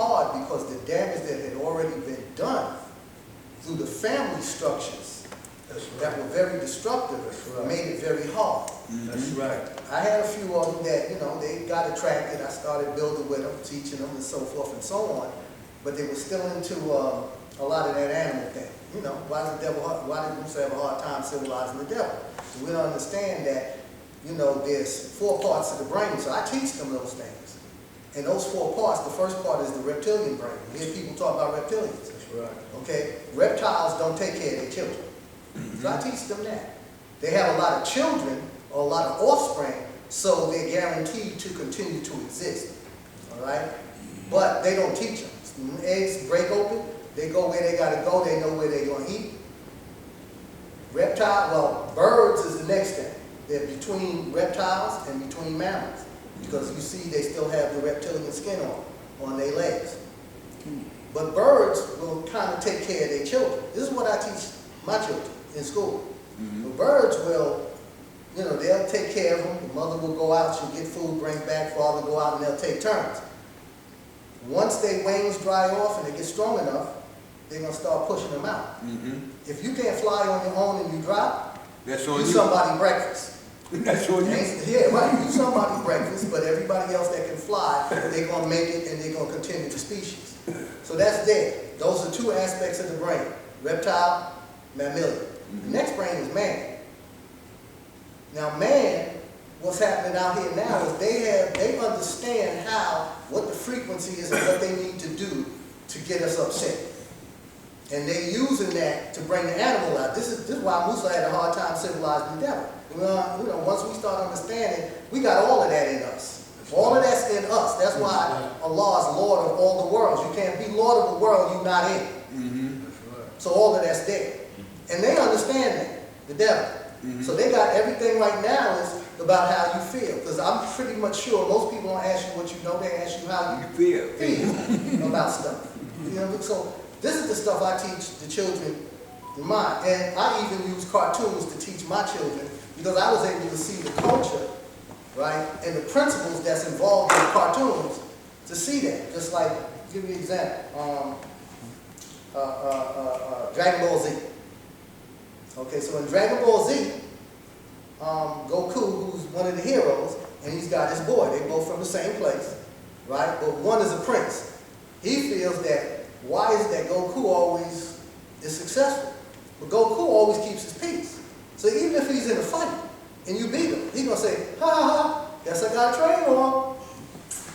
hard because the damage that had already been done through the family structures that were very destructive made it very hard. That's right. I had a few of them that, you know, they got attracted. I started building with them, teaching them and so forth and so on. But they were still into a lot of that animal thing. You know, why did Musa have a hard time civilizing the devil? So we don't understand that, you know, there's 4 parts of the brain. So I teach them those things. And those 4 parts, the first part is the reptilian brain. You hear people talk about reptilians. That's right. Okay? Reptiles don't take care of their children. So I teach them that. They have a lot of children or a lot of offspring, so they're guaranteed to continue to exist. All right? But they don't teach them. When eggs break open, they go where they got to go. They know where they're going to eat. Birds is the next thing. They're between reptiles and between mammals. Because you see they still have the reptilian skin on their legs. But birds will kind of take care of their children. This is what I teach my children in school. The birds will, you know, they'll take care of them. The mother will go out, she'll get food, bring back, father will go out, and they'll take turns. Once their wings dry off and they get strong enough, they're going to start pushing them out. If you can't fly on your own and you drop, that's on you you. somebody breakfast. That's on you. Yeah, right. You somebody breakfast, but everybody else that can fly, they're going to make it and they're going to continue the species. So that's there. Those are 2 aspects of the brain. Reptile, mammalian. The next brain is man. Now man, what's happening out here now is they understand what the frequency is and what they need to do to get us upset. And they're using that to bring the animal out. This is why Musa had a hard time civilizing the devil. You know, once we start understanding, we got all of that in us. All of that's in us. That's why Allah is Lord of all the worlds. You can't be Lord of the world you're not in. So all of that's there. And they understand that, the devil. So they got everything right now is about how you feel. Because I'm pretty much sure most people don't ask you what you know, they ask you how you feel about stuff. You know, so this is the stuff I teach the children in mine. And I even use cartoons to teach my children because I was able to see the culture, right, and the principles that's involved in cartoons to see that. Just like, give you an example, Dragon Ball Z. Okay, so in Dragon Ball Z, Goku, who's one of the heroes, and he's got his boy. They both from the same place, right? But one is a prince. He feels that why is it that Goku always is successful? But Goku always keeps his peace. So even if he's in a fight and you beat him, he's going to say, ha ha ha, guess I got to train on.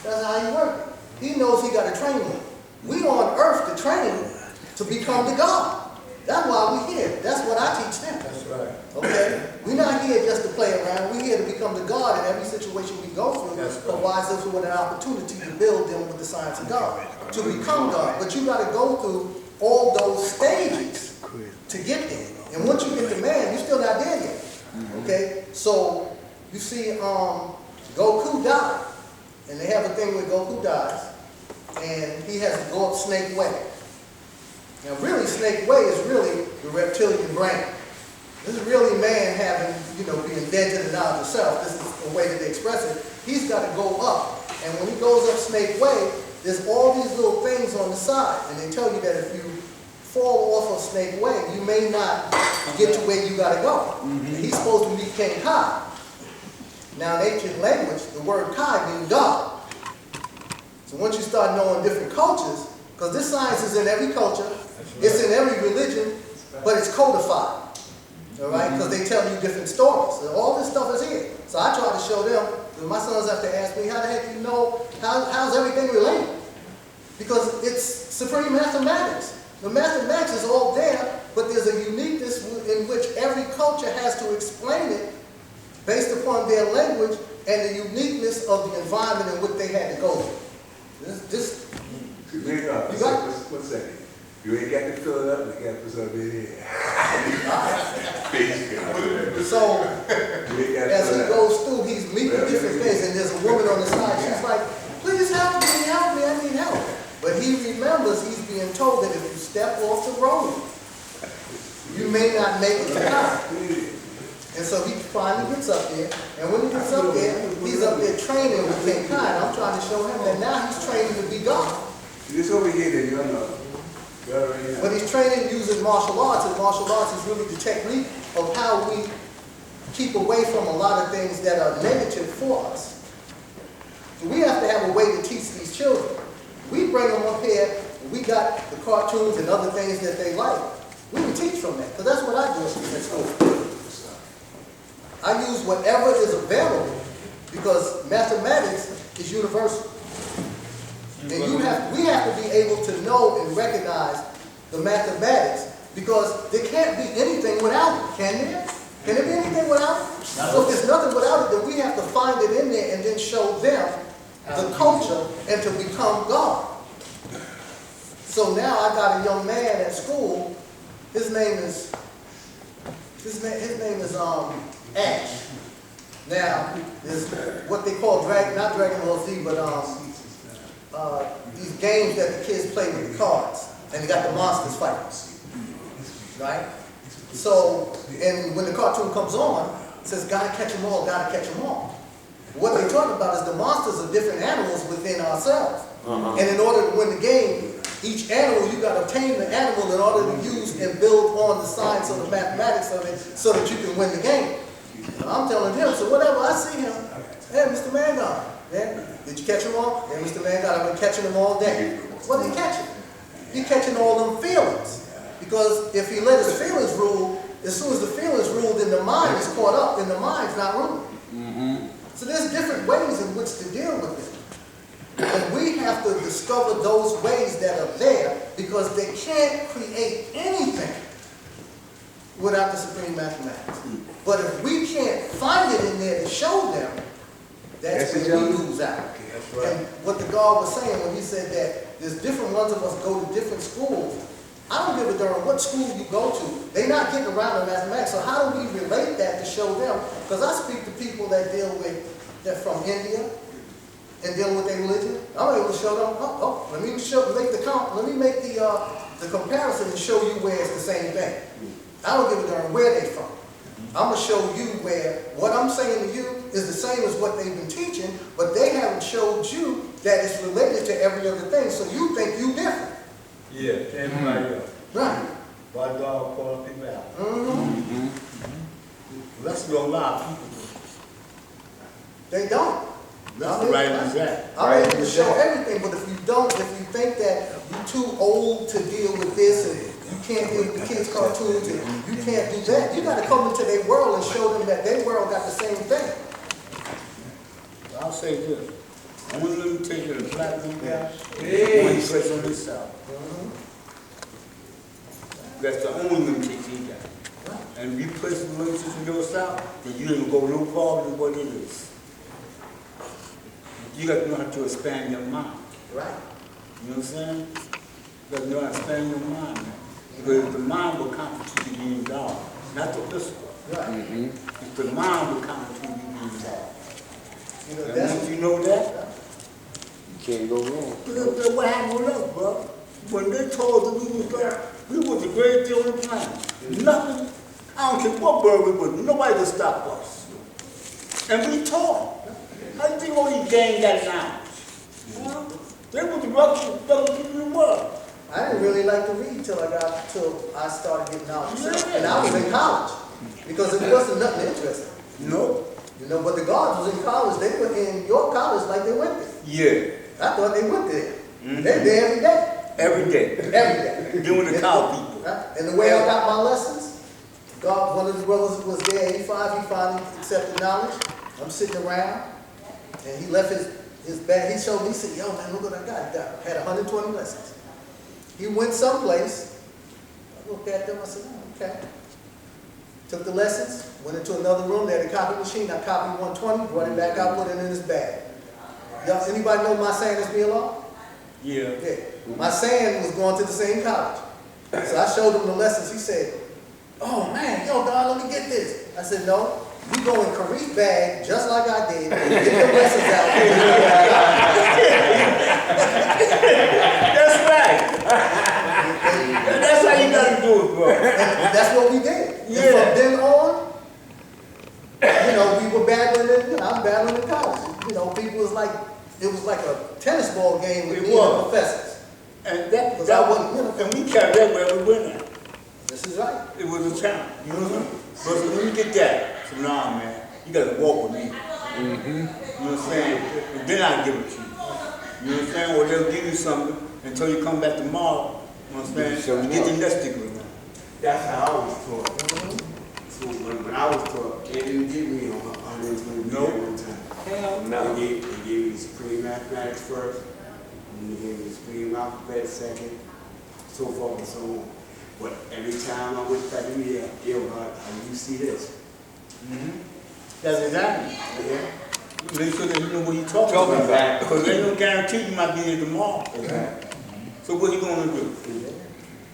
That's how he works. He knows he got to train on. We on earth to train to become the God. That's why we're here. That's what I teach them. That's right. Okay? We're not here just to play around. We're here to become the God in every situation we go through. That's right. Provides us with an opportunity to build them with the science of God, to become God. But you got to go through all those stages to get there. And once you get to man, you're still not there yet. Okay? So, you see, Goku died. And they have a thing where Goku dies. And he has to go up Snake Way. Now really, Snake Way is really the reptilian brain. This is really man having, being dead to the knowledge of self. This is the way that they express it. He's got to go up. And when he goes up Snake Way, there's all these little things on the side. And they tell you that if you fall off of Snake Way, you may not get to where you got to go. And he's supposed to be King Kai. Now in ancient language, the word Kai means God. So once you start knowing different cultures, because this science is in every culture, it's in every religion, but it's codified. All right? Because they tell you different stories. So all this stuff is here. So I try to show them, because my sons have to ask me, how the heck do you know, how's everything related? Because it's supreme mathematics. The mathematics is all there, but there's a uniqueness in which every culture has to explain it based upon their language and the uniqueness of the environment in which they had to go through. One second. You ain't got to fill it up, you got to put something in here. So, as he goes through, he's meeting different things, and there's a woman on the side, she's like, please help me, I need help. But he remembers he's being told that if you step off the road, you may not make it to time. And so he finally gets up there, and when he gets up there, he's up there training with King Kai. I'm trying to show him that now he's training to be God. This over here that you know. But he's training using martial arts, and martial arts is really the technique of how we keep away from a lot of things that are negative for us. So we have to have a way to teach these children. We bring them up here, and we got the cartoons and other things that they like. We can teach from that, because that's what I do at school. I use whatever is available, because mathematics is universal. And we have to be able to know and recognize the mathematics, because there can't be anything without it, can there? Can there be anything without it? So if there's nothing without it, then we have to find it in there and then show them the culture and to become God. So now I got a young man at school. His name is Ash. Now, there's what they call not Dragon Ball Z, but these games that the kids play with the cards, and they got the monsters fighting, right? So, and when the cartoon comes on, it says, gotta catch them all, gotta catch them all. What they're talking about is the monsters are different animals within ourselves. And in order to win the game, each animal, you gotta obtain the animal in order to use and build on the science or the mathematics of it so that you can win the game. And I'm telling him, so whenever I see him, hey, Mr. Mangon, yeah, did you catch them all? Yeah, Mr. Mangon, I've been catching them all day. What are you catching? You're catching all them feelings. Because if he let his feelings rule, as soon as the feelings rule, then the mind is caught up and the mind's not ruling. So there's different ways in which to deal with it. And we have to discover those ways that are there, because they can't create anything without the supreme mathematics. But if we can't find it in there to show them, that's where we lose out. And what the God was saying when he said that there's different ones of us go to different schools, I don't give a darn what school you go to. They're not getting around the mathematics. So how do we relate that to show them? Because I speak to people that deal with, that from India and dealing with their religion. I'm able to show them, let me make the comparison and show you where it's the same thing. I don't give a darn where they're from. I'm going to show you where what I'm saying to you is the same as what they've been teaching, but they haven't showed you that it's related to every other thing, so you think you different. Yeah, everybody else. Right. Why God call people out? That's what a lot of people do. They don't. That's the right exact. I'm able to show everything, but if you don't, if you think that you're too old to deal with this and you can't deal with the kids' cartoons and you can't do that, you got to come into their world and show them that their world got the same thing. I'll say this. Only limitation of the platinum guy, when he plays on this side. That's the only limitation he got. And if you place the limitation on your side, then you ain't gonna go no farther than what it is. You got to know how to expand your mind. Right. You know what I'm saying? You got to know how to expand your mind, man. Because the mind will constitute you being God, not the physical. Right. If the mind will constitute you being God. You know, And once you know that, You can't go wrong. look at what happened with us, bro. When they told us we was God, we was the greatest thing on the planet. Nothing, I don't care what bird we was, nobody could stop us. And we taught. How do you think all these gangs got knowledge? They was the roughest people in the world. I didn't really like to read till I started getting knowledge. Yeah. And I was in college, because it wasn't nothing interesting. No. You know, but the guards was in college. They were in your college like they went there. Yeah. I thought they went there. They're there every day. Every day. Every day. Doing the cow people. And the way I got my lessons, God, one of the brothers was there, 85, he finally accepted knowledge. I'm sitting around, and he left his bag. He showed me, he said, yo man, look what I got. I had 120 lessons. He went someplace. I looked at them, I said, oh, okay. Took the lessons, went into another room, they had a copy machine, I copied 120, brought it back out, put it in his bag. Y'all, anybody know my saying is being law? Yeah. Yeah. My saying was going to the same college. So I showed him the lessons. He said, oh man, yo, God, let me get this. I said, no, you go in Kareem's bag, just like I did, and get the lessons out. That's right. That's how you gotta do it, bro. And that's what we did. Yeah. And from then on, you know, we were battling, I'm battling in college. You know, people was like, it was like a tennis ball game with me and the professors. because I wasn't, you know, And we carried that where we went at. this is right. It was a challenge, you know what I'm saying? But so when you get that, so nah, man, you gotta walk with me. You know what I'm saying? And then I give it to you. You know what I'm saying? Or they'll give you something until you come back tomorrow. You know what I'm saying? Get your next sticker around. That's how I was taught. So when I was taught, they didn't give me on 120 Nope. at one time. Hell no. They gave me supreme mathematics first, and they gave me supreme alphabet second, so forth and so on. But every time I went back in there, how do you see this? That's exactly. Yeah. Make sure that you know what you're talking Talking about. about. Because there's no guarantee you might be there tomorrow. Exactly. So what you gonna do?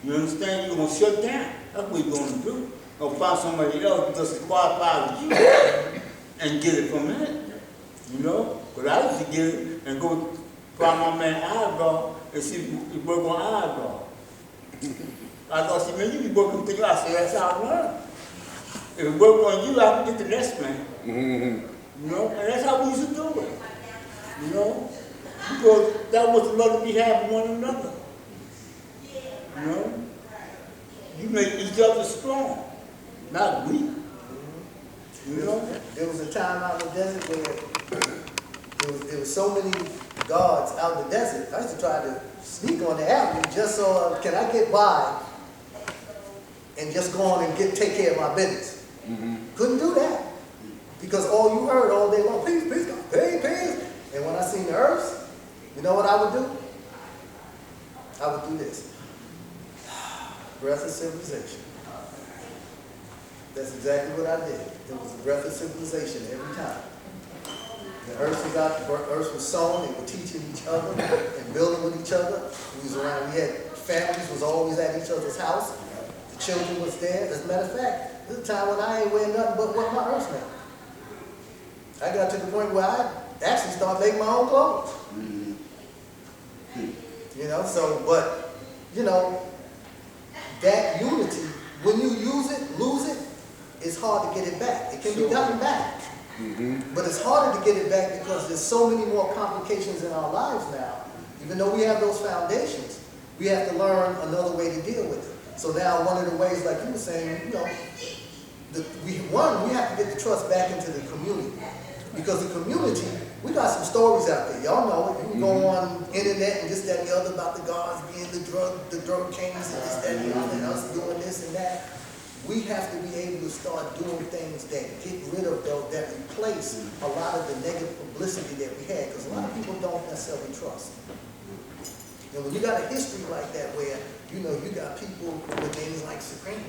You understand? You're gonna shut down. That's what you're gonna do. Or find somebody else that's qualified with you and get it from there. You know? But I used to get it and go find my man eyebrow and see if he work on eyebrow. I thought, see, man, you be working with you. I said, that's how I learn. If it work on you, I can get the next man. You know? And that's how we used to do it. You know? Because that was the love that we have for one another. You know? You make each other strong, not weak. You know? There was a time out in the desert where there was so many guards out in the desert. I used to try to sneak on the avenue just so can I get by and just go on and take care of my business. Couldn't do that because all you heard all day long, peace, peace, God, peace, peace. And when I seen the herbs, you know what I would do? I would do this. Breath of civilization. That's exactly what I did. It was a breath of civilization every time. The earth was out, the earth was sown, they were teaching each other and building with each other. We was around, we had families was always at each other's house. The children was there. As a matter of fact, there's a time when I ain't wearing nothing but what my earth meant. I got to the point where I actually started making my own clothes. You know, so, but, you know, that unity, when you use it, lose it, it's hard to get it back. It can be gotten back. But it's harder to get it back because there's so many more complications in our lives now. Even though we have those foundations, we have to learn another way to deal with it. So now one of the ways, like you were saying, you know, we have to get the trust back into the community. Because the community, we got some stories out there. Y'all know it. You can go on internet and this, that, and the other about the guards being the drug kings and this, that, and the other, and us doing this and that. We have to be able to start doing things that get rid of those, that replace a lot of the negative publicity that we had. Because a lot of people don't necessarily trust. And when you got a history like that where, you know, you got people with names like Supreme,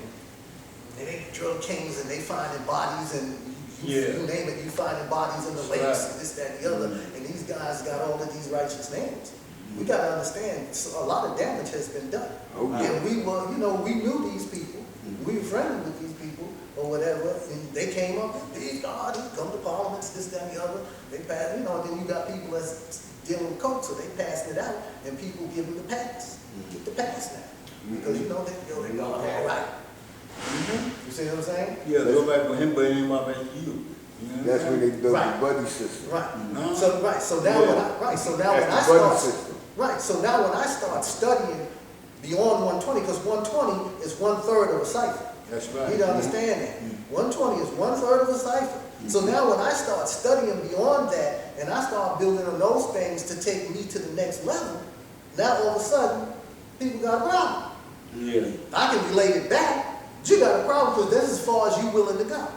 and they drug kings and they finding bodies and you name it, you finding bodies in the lakes and this, that, and the other. And these guys got all of these righteous names. We got to understand a lot of damage has been done. And we were, you know, we knew these people. We were friendly with these people or whatever, and they came up, these guys come to parliaments, this, that, and the other. They passed, you know, and then you got people that's dealing with coke, so they passed it out, and people give them the pass. Get the pass now. Because, you know, they go, all right. You see what I'm saying? Yeah, go back with him, but it ain't about you. You know That's when they built Right. the buddy system. Right. So now when I start studying beyond 120, because 120 is 1/3 of a cipher. That's right. You need to understand that. 120 is 1/3 of a cipher. So now when I start studying beyond that, and I start building on those things to take me to the next level, now all of a sudden, people got a problem. Yeah. I can relate it back, but you got a problem because that's as far as you're willing to go.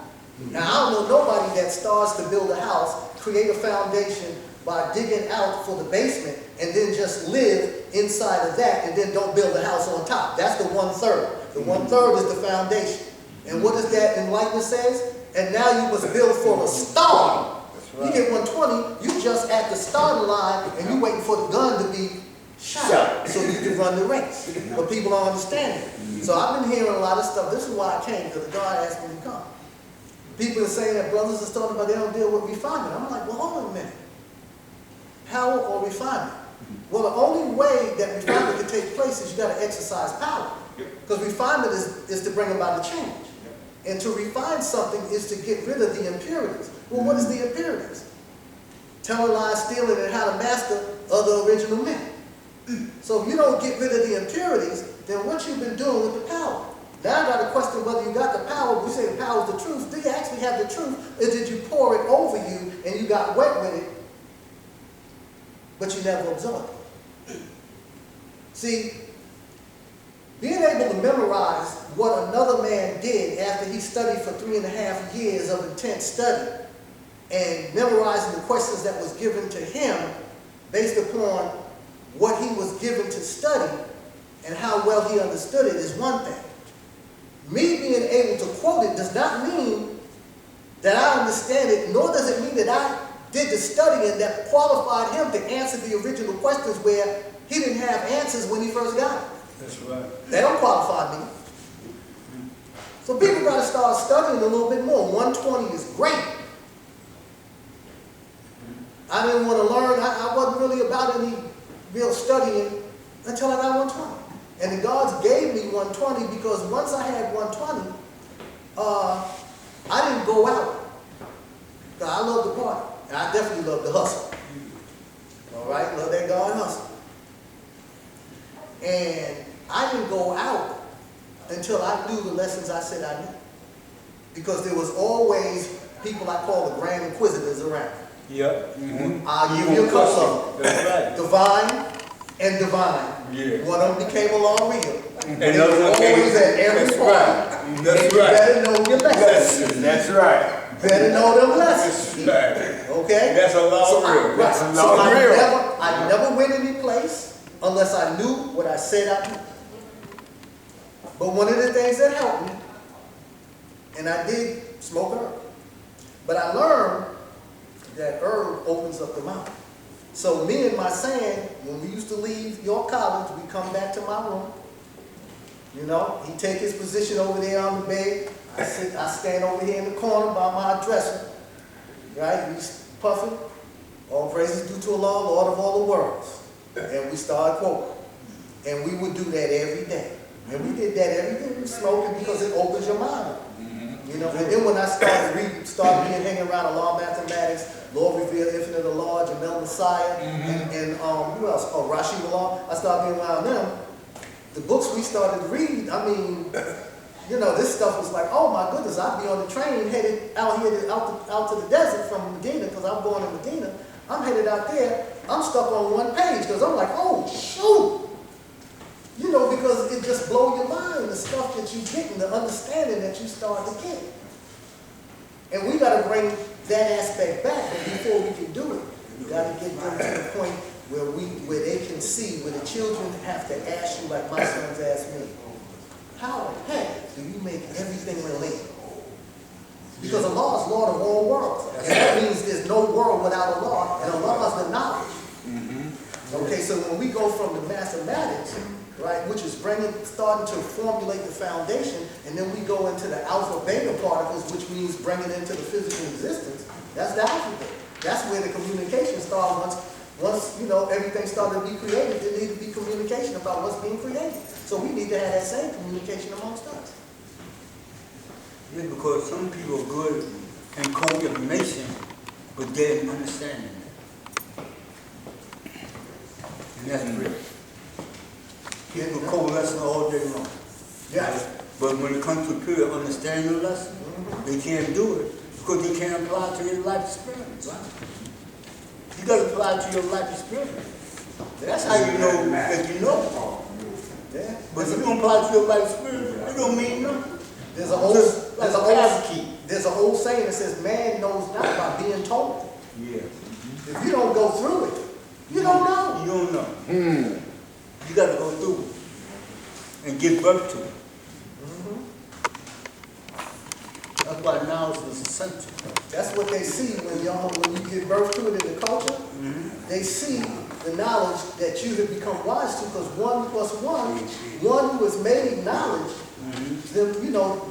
Now, I don't know nobody that starts to build a house, create a foundation by digging out for the basement, and then just live inside of that, and then don't build a house on top. That's the 1/3. The 1/3 is the foundation. And what does that enlightenment says? And now you must build for a start. You get 120, you just at the starting line, and you waiting for the gun to be shot so you can run the race. But people don't understand it. So I've been hearing a lot of stuff. This is why I came, because God asked me to come. People are saying that brothers are talking about they don't deal with refinement. I'm like, well, hold on a minute. Power or refinement? Well, the only way that refinement can take place is you got to exercise power. Because refinement is to bring about a change. And to refine something is to get rid of the impurities. Well, what is the impurities? Telling lies, stealing, and how to master other original men. So if you don't get rid of the impurities, then what you've been doing with the power? Now I got to question whether you got the power. We say the power is the truth. Do you actually have the truth? Or did you pour it over you and you got wet with it, but you never absorbed it? See, being able to memorize what another man did after he studied for 3.5 years of intense study and memorizing the questions that was given to him based upon what he was given to study and how well he understood it is one thing. Me being able to quote it does not mean that I understand it, nor does it mean that I did the studying that qualified him to answer the original questions where he didn't have answers when he first got it. That's right. They don't qualify me. So people got to start studying a little bit more. 120 is great. I didn't want to learn. I wasn't really about any real studying until I got 120. And the gods gave me 120 because once I had 120, I didn't go out. I love the party. And I definitely love the hustle. All right? Love that God hustle. And I didn't go out until I knew the lessons I said I knew. Because there was always people I call the grand inquisitors around. Yep. Mm-hmm. I'll give you a couple of them. That's right. Divine and divine. Yeah. One of them became a law real. And They another were one came. always at every That's party. right. That's And you right. better know your lessons. That's right. Better know them lessons. Right. Okay? That's a law So real. That's a law real. I never went any place unless I knew what I said I knew. But one of the things that helped me, and I did smoke herb, but I learned that herb opens up the mouth. So me and my son, when we used to leave York College, we come back to my room. You know, he take his position over there on the bed. I stand over here in the corner by my dresser. Right? He's puffing. All praises due to Allah, Lord of all the worlds. And we started quoting. And we would do that every day. And we did that every day. We smoking because it opens your mind up. You know, and then when I started hanging around Allah mathematics, Lord Revealed, Infinite Allah, Jamel Messiah, and who else? Oh, Rashid Allah. I started being around them. The books we started to read, I mean, you know, this stuff was like, oh my goodness, I'd be on the train headed out here out to the desert from Medina, because I'm born in Medina. I'm headed out there. I'm stuck on one page because I'm like, oh shoot. You know, because it just blows your mind, the stuff that you get and the understanding that you start to get. And we got to bring that aspect back, but before we can do it, we got to get them to the point where they can see, where the children have to ask you, like my sons asked me, how the heck do you make everything relate? Because Allah is Lord of all worlds. And that means there's no world without Allah, and Allah is the knowledge. Okay, so when we go from the mathematics, right, which is starting to formulate the foundation, and then we go into the alpha beta particles, which means bringing it into the physical existence, that's the alphabet. That's where the communication starts. Once you know everything started to be created, there needs to be communication about what's being created. So we need to have that same communication amongst us. Yeah, because some people are good in code information, but they didn't understand it. And that's real. People code lesson all day long. Yeah. But when it comes to pure understanding the lesson, they can't do it because they can't apply it to their life experience. Right? You got to apply it to your life experience. That's how you know that you know. Yeah. But if you don't apply it to your life experience, it don't mean nothing. There's an old saying that says, man knows not by being told. Yeah. If you don't go through it, you don't know. You don't know. You got to go through it and give birth to it. That's why knowledge is essential. That's what they see when you give birth to it in the culture. They see the knowledge that you have become wise to, because 1 plus 1, one who has made knowledge,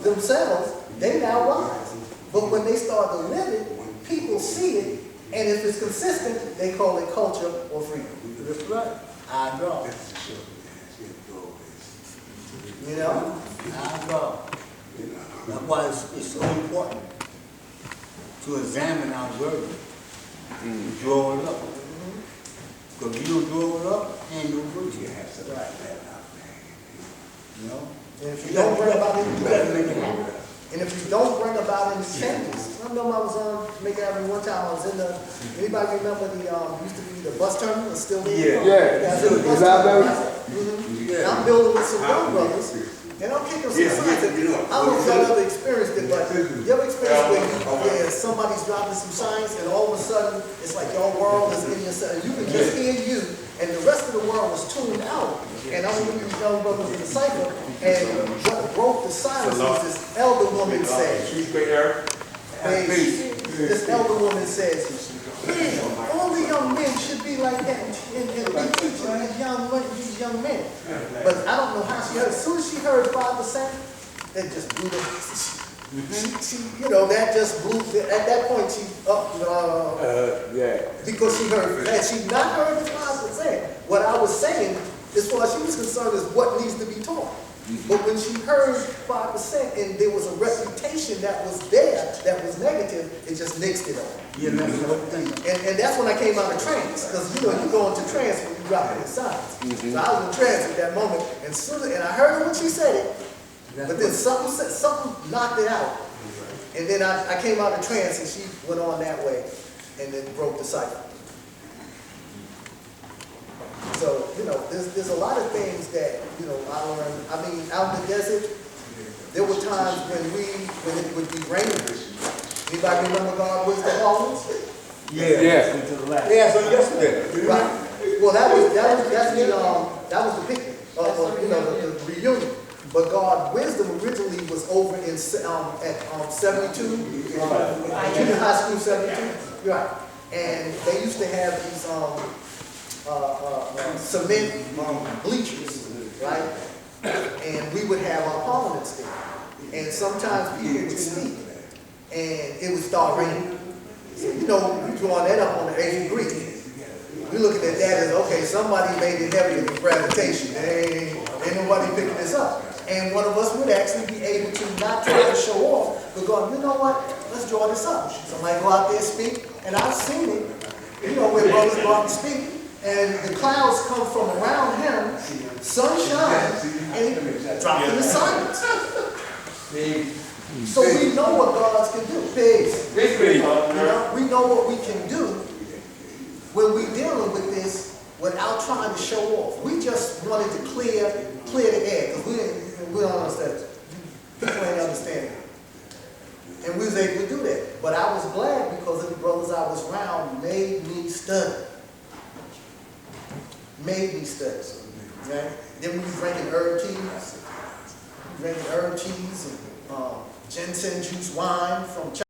themselves, they now wise. But when they start to live it, people see it, and if it's consistent, they call it culture or freedom. That's right. I know. You know? I know. That's why it's so important to examine our word and draw it up. Because Because you don't grow it up, ain't no good. You have something like that now, man. You know? And if you don't bring about any, You gotta make it happen. and if you don't bring about any changes, I remember I was on Jamaica Avenue one time, I was in the, anybody remember the, used to be the bus terminal, it's still there? Yeah. I was in the bus Is that terminal. better? Mhm. And I'm building with some young brothers, and I'm kicking some signs. I don't know if y'all ever experienced it, but you ever experienced where somebody's dropping some signs, and all of a sudden, it's like your world is in your side, you can just hear you, and the rest of the world was tuned out. And I'm with these young brothers in the cycle, and what broke the silence was this elder woman said, this elder woman says, "Man, only young men should be like that and be teaching these young men." But I don't know how she heard. As soon as she heard 5%, that just blew the. She, you know, that just blew. At that point, she because she heard. Had she not heard the 5%, what I was saying, as far as she was concerned, is what needs to be taught. But when she heard 5% and there was a reputation that was there that was negative, it just nixed it all. Yeah, that's the whole thing. And that's when I came out of trance, because you know you go into trance when you drop the signs. So I was in trance at that moment, and I heard her when she said it, but then something knocked it out, and then I came out of trance and she went on that way, and then broke the cycle. So, you know, there's a lot of things that, you know, I learned. I mean, out in the desert, there were times when it would be raining. Anybody remember God Wisdom Collins? Yeah. Yeah. Yeah, so yesterday. Right. Well, that was the picnic, you know, the reunion. But God Wisdom originally was over in at 72, junior high school 72. Right. And they used to have these cement bleachers, right? And we would have our parliaments there. And sometimes people would speak, and it would start raining. So, you know, you drawing that up on the 8th degree. We're looking at that as, okay, somebody made it heavier than gravitation. Ain't nobody picking this up. And one of us would actually be able to not try to show off, but go, you know what, let's draw this up. Somebody go out there and speak, and I've seen it. You know, where brothers go out and speak, and the clouds come from around him, sun shines, and he drops in the silence. So we know what God can do. Pigs. You know, we know what we can do when we're dealing with this without trying to show off. We just wanted to clear the air, because we don't understand. People ain't understanding. And we was able to do that. But I was glad because of the brothers I was around made me study. Made me study. Right? Then we was drinking herb teas. Drinking herb teas and ginseng juice wine from China.